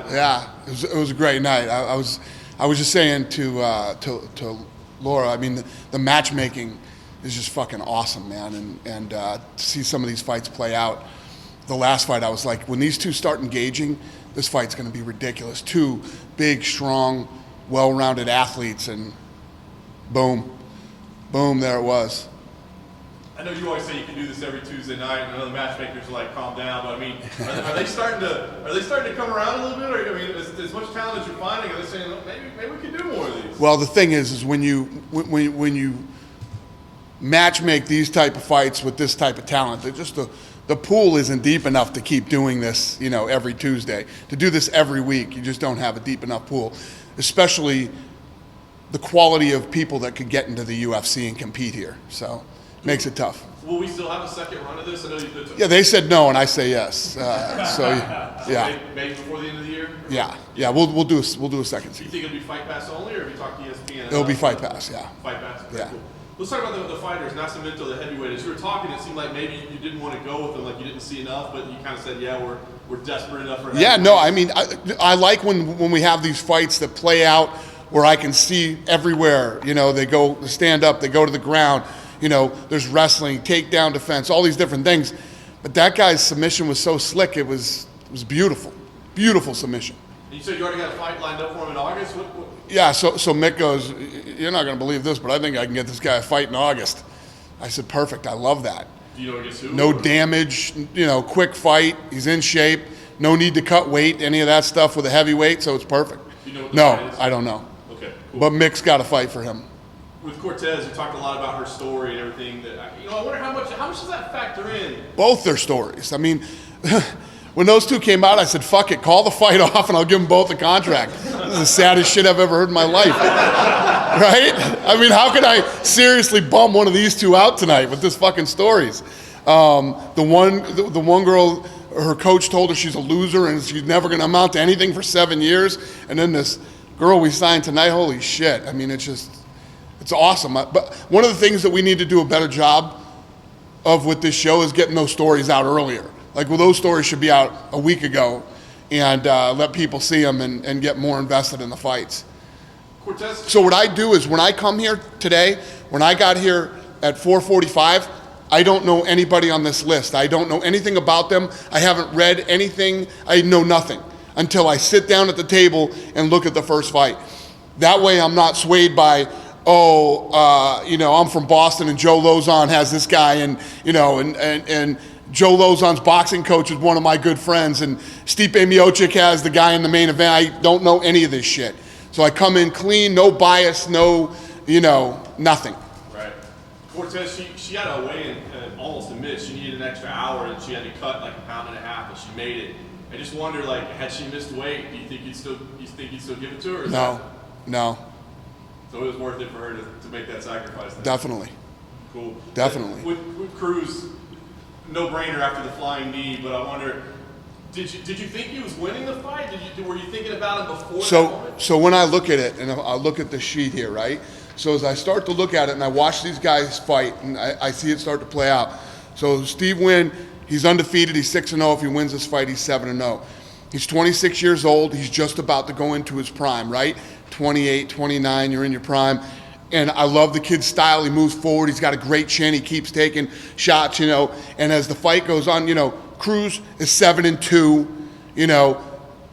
Yeah, it was a great night. I was just saying to Laura, I mean, the matchmaking is just fucking awesome, man. And to see some of these fights play out. The last fight, I was like, when these two start engaging, this fight's going to be ridiculous. Two big, strong, well-rounded athletes, and boom, there it was. I know you always say you can do this every Tuesday night, and I know the matchmakers are like, calm down. But I mean, are they starting to come around a little bit? Or I mean, as much talent as you're finding, are they saying maybe we can do more of these? Well, the thing is when you matchmake these type of fights with this type of talent, they're just the pool isn't deep enough to keep doing this, every Tuesday. To do this every week, you just don't have a deep enough pool, especially the quality of people that could get into the UFC and compete here. So. Makes it tough. Will we still have a second run of this? I know yeah, they said no, and I say yes. Yeah. Maybe before the end of the year. Yeah. We'll do a second season. You think it'll be Fight Pass only, or have you talked to ESPN? It'll be Fight Pass. Yeah. Fight Pass. Okay, yeah. Cool. Let's talk about the fighters. Nascimento, the heavyweight. As you were talking, it seemed like maybe you didn't want to go with him, like you didn't see enough, but you kind of said, yeah, we're desperate enough for. Yeah. No, I mean, I like when we have these fights that play out where I can see everywhere. They stand up, they go to the ground. There's wrestling, takedown defense, all these different things. But that guy's submission was so slick, it was beautiful. Beautiful submission. And you said you already got a fight lined up for him in August? Yeah, so Mick goes, you're not going to believe this, but I think I can get this guy a fight in August. I said, perfect, I love that. Do you know against who? No damage, quick fight, he's in shape, no need to cut weight, any of that stuff with a heavyweight, so it's perfect. Do you know what the fight is? I don't know. Okay, cool. But Mick's got a fight for him. With Cortez, you talked a lot about her story and everything. I wonder how much does that factor in? Both their stories. I mean, when those two came out, I said, fuck it, call the fight off and I'll give them both a contract. This is the saddest shit I've ever heard in my life. Right? I mean, how could I seriously bum one of these two out tonight with this fucking stories? The one girl, her coach told her she's a loser and she's never going to amount to anything for 7 years. And then this girl we signed tonight, holy shit. I mean, it's awesome. But one of the things that we need to do a better job of with this show is getting those stories out earlier. Like, well, those stories should be out a week ago and let people see them and get more invested in the fights. Cortez. So what I do is when I come here today, when I got here at 4:45, I don't know anybody on this list. I don't know anything about them. I haven't read anything. I know nothing until I sit down at the table and look at the first fight. That way I'm not swayed by, I'm from Boston and Joe Lozon has this guy and Joe Lozon's boxing coach is one of my good friends and Stipe Miocic has the guy in the main event. I don't know any of this shit. So I come in clean, no bias, no, nothing. Right. Cortez, she had a weigh-in almost a miss. She needed an extra hour and she had to cut like 1.5 pounds and she made it. I just wonder, like, had she missed weight, do you think you'd still give it to her? Or No. So it was worth it for her to make that sacrifice then. Definitely. Cool. Definitely. With Cruz, no brainer after the flying knee, but I wonder, did you think he was winning the fight? Were you thinking about him before that moment? So when I look at it, and I look at the sheet here, right? So as I start to look at it and I watch these guys fight and I see it start to play out. So Steve Wynn, he's undefeated, he's 6-0. If he wins this fight, he's 7-0. He's 26 years old, he's just about to go into his prime, right? 28, 29, you're in your prime. And I love the kid's style. He moves forward. He's got a great chin. He keeps taking shots, And as the fight goes on, Cruz is 7-2.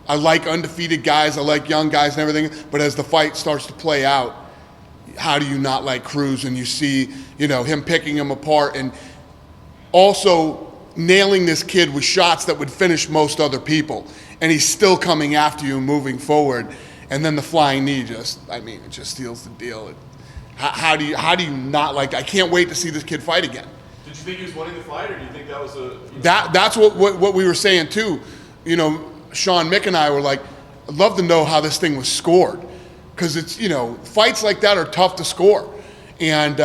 I like undefeated guys. I like young guys and everything. But as the fight starts to play out, how do you not like Cruz? And you see, him picking him apart and also nailing this kid with shots that would finish most other people. And he's still coming after you and moving forward. And then the flying knee it just seals the deal. How do you not like? I can't wait to see this kid fight again. Did you think he was winning the fight, or do you think that was That's what we were saying too. Sean, Mick, and I were like, I'd love to know how this thing was scored, because it's fights like that are tough to score, and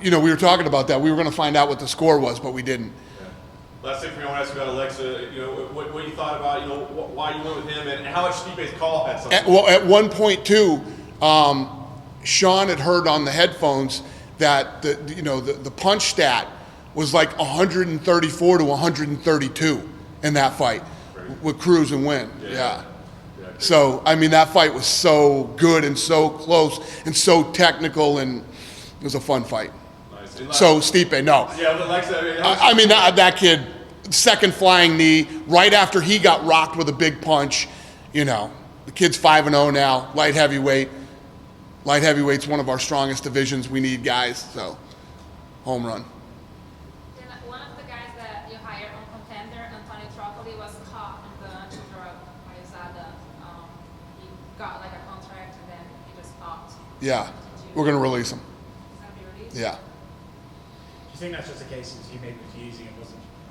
we were talking about that. We were going to find out what the score was, but we didn't. Last thing for me, I want to ask you about Alexa. What you thought about why you went with him and how much Stipe's call had something. At one point too, Sean had heard on the headphones that the punch stat was like 134 to 132 in that fight with Cruz and Wynn. Yeah. So, I mean, that fight was so good and so close and so technical, and it was a fun fight. Nice. So, Stipe, no. Yeah, but like I mean, that kid, second flying knee, right after he got rocked with a big punch, the kid's 5-0 now, light heavyweight. Light heavyweight's one of our strongest divisions. We need guys, so home run. One of the guys that you hired on Contender, Antonio Trocoli, was caught in the drug Mayusada. He got like a contract and then he just stopped. Yeah, we're going to release him. Is that be released? Yeah. Do you think that's just a case of he maybe was using and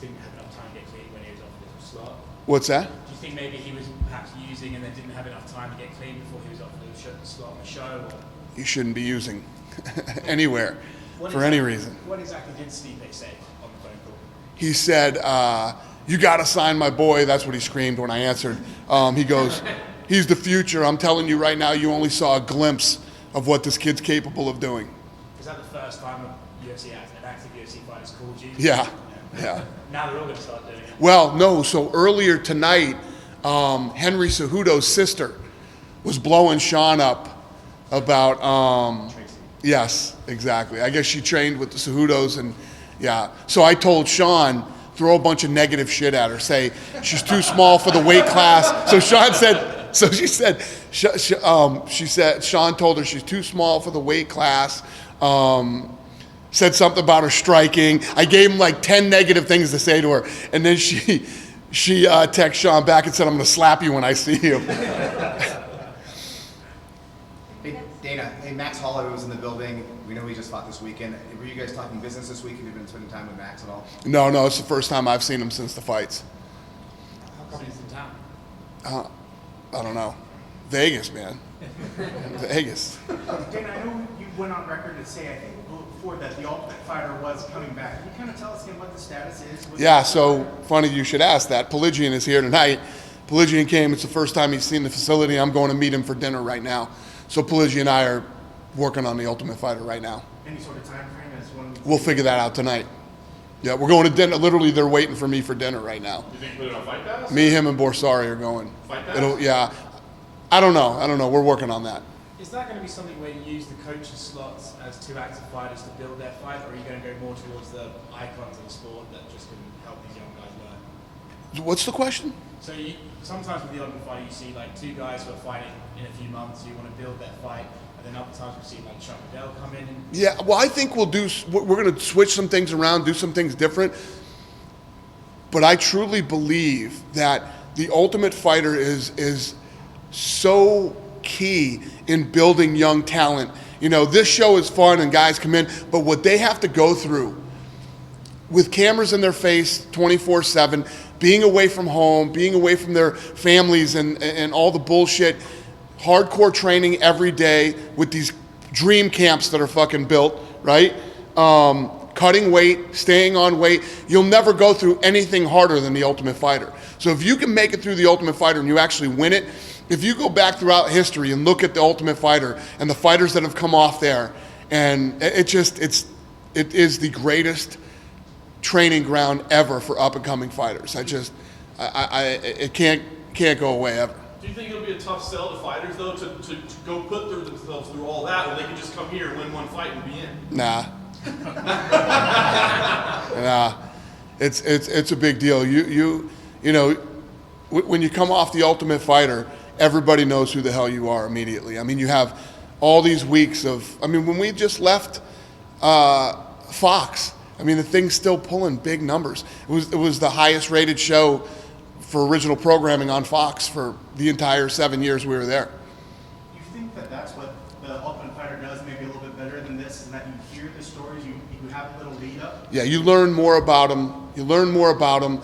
didn't have enough time to get clean when he was offered the slot? What's that? Do you think maybe he was perhaps using and then didn't have enough time to get clean before he was offered the slot on the show? Or? You shouldn't be using anywhere for any reason. What exactly did Stipe say on the phone call? He said, you got to sign my boy. That's what he screamed when I answered. He goes, he's the future. I'm telling you right now, you only saw a glimpse of what this kid's capable of doing. Is that the first time an active UFC fighter's called you? Yeah. Now they're all going to start doing it. Well, no. So earlier tonight, Henry Cejudo's sister was blowing Sean up about, yes, exactly. I guess she trained with the Cejudos, and yeah. So I told Sean, throw a bunch of negative shit at her. Say, she's too small for the weight class. So Sean said, she said, Sean told her she's too small for the weight class. Said something about her striking. I gave him like 10 negative things to say to her. And then she texted Sean back and said, I'm going to slap you when I see you. Hey, Dana. Hey, Max Holloway was in the building. We know he just fought this weekend. Were you guys talking business this week? Have you been spending time with Max at all? No, it's the first time I've seen him since the fights. How come he's in town? I don't know. Vegas, man. Vegas. Dana, I know you went on record to say, I think before, that the Ultimate Fighter was coming back. Can you kind of tell us again what the status is? Yeah, so funny you should ask that. Pelagian is here tonight. Pelagian came. It's the first time he's seen the facility. I'm going to meet him for dinner right now. So Pelagian and I are working on the Ultimate Fighter right now. Any sort of time frame as one? We'll figure that out tonight. Yeah, we're going to dinner. Literally, they're waiting for me for dinner right now. You think put it on Fight Pass? Me, him, and Borsari are going. Fight Pass? Yeah. I don't know. We're working on that. Is that going to be something where you use the coaches' slots as two active fighters to build their fight, or are you going to go more towards the icons of the sport that just can help these young guys learn? What's the question? So sometimes with the Ultimate Fighter, you see like two guys who are fighting in a few months, you want to build their fight, and then other times we see like Chuck Liddell come in. Yeah, well, I think we're going to switch some things around, do some things different. But I truly believe that the Ultimate Fighter is so key in building young talent. This show is fun and guys come in, but what they have to go through with cameras in their face 24/7, being away from home, being away from their families and all the bullshit, hardcore training every day with these dream camps that are fucking built, right? Cutting weight, staying on weight. You'll never go through anything harder than the Ultimate Fighter. So if you can make it through the Ultimate Fighter and you actually win it, if you go back throughout history and look at the Ultimate Fighter and the fighters that have come off there, and it is the greatest training ground ever for up and coming fighters. It can't go away ever. Do you think it'll be a tough sell to fighters though to go put themselves through all that when they can just come here, win one fight, and be in? Nah. Nah. It's a big deal. When you come off the Ultimate Fighter, everybody knows who the hell you are immediately. I mean, you have all these weeks when we just left Fox, the thing's still pulling big numbers. It was the highest rated show for original programming on Fox for the entire 7 years we were there. You think that that's what the Ultimate Fighter does maybe a little bit better than this, is that you hear the stories, you have a little lead up? Yeah, you learn more about them.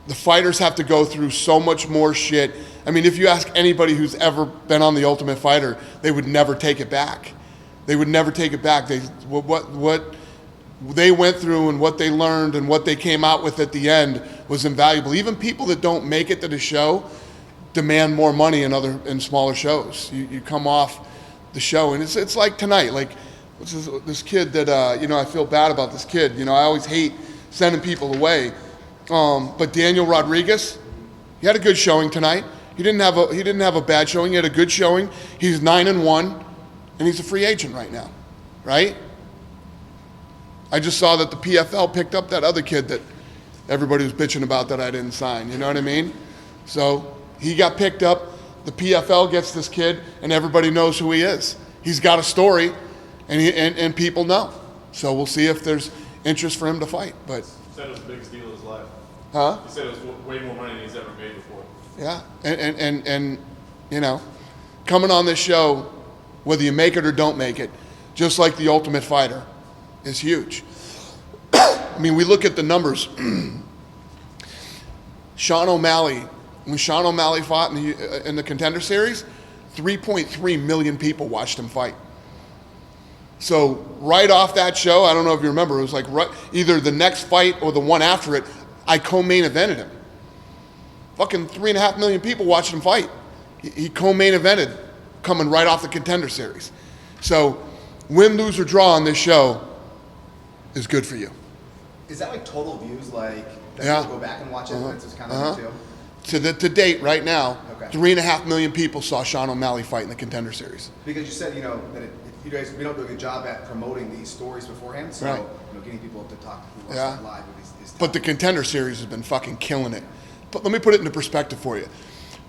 The fighters have to go through so much more shit. If you ask anybody who's ever been on the Ultimate Fighter, they would never take it back. What they went through and what they learned and what they came out with at the end was invaluable. Even people that don't make it to the show, demand more money in smaller shows. You come off the show, and it's like tonight. Like what's this kid that I feel bad about this kid. I always hate sending people away, but Daniel Rodriguez, he had a good showing tonight. He didn't have a bad showing. He had a good showing. He's 9-1, and he's a free agent right now, right? I just saw that the PFL picked up that other kid that everybody was bitching about that I didn't sign. You know what I mean? So he got picked up. The PFL gets this kid, and everybody knows who he is. He's got a story, and people know. So we'll see if there's interest for him to fight. But He said it was the biggest deal of his life. huh? He said it was way more money than he's ever made before. Yeah, and coming on this show, whether you make it or don't make it, just like the Ultimate Fighter, is huge. I mean, we look at the numbers. Sean O'Malley, when Sean O'Malley fought in the Contender Series, 3.3 million people watched him fight. So right off that show, I don't know if you remember, it was like either the next fight or the one after it, I co-main evented him. Fucking 3.5 million people watched him fight. He co-main evented coming right off the Contender Series. So win, lose, or draw on this show is good for you. Is that like total views? Like, that Yeah. people go back and watch it, and it's just kind of too? To date, right now, Okay. 3.5 million people saw Sean O'Malley fight in the Contender Series. Because you said, that you guys, we don't do a good job at promoting these stories beforehand, so Right. Getting people to talk who watch Yeah. it live is tough. But the Contender Series has been fucking killing it. But let me put it into perspective for you.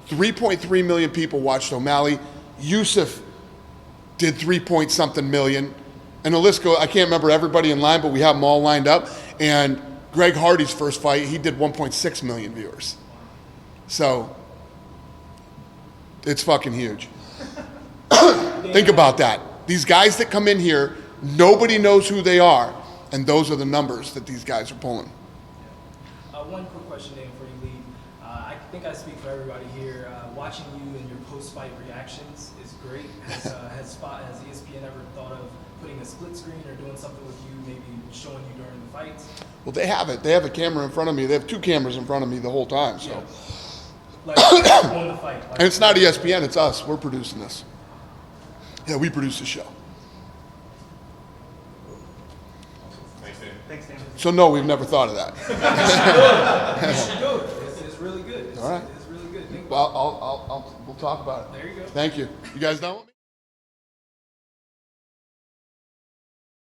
3.3 million people watched O'Malley. Yusuf did 3-point-something million. And the list goes, I can't remember everybody in line, but we have them all lined up. And Greg Hardy's first fight, he did 1.6 million viewers. So it's fucking huge. Think about that. These guys that come in here, nobody knows who they are. And those are the numbers that these guys are pulling. One quick question, Dan, before you leave. I think I speak for everybody here. Watching you and your post-fight reactions is great. Has ESPN ever thought of putting a split screen or doing something with you, maybe showing you during the fights? Well, they have it. They have a camera in front of me. They have 2 cameras in front of me the whole time. So, Like on the fight. Like, and it's not ESPN. It's us. We're producing this. Yeah, we produce the show. Thanks, Dan. Thanks, Dan. So no, we've never thought of that. You should do it. It's really good. All right. It's really good. Well, we'll talk about it. There you go. Thank you. You guys done with me?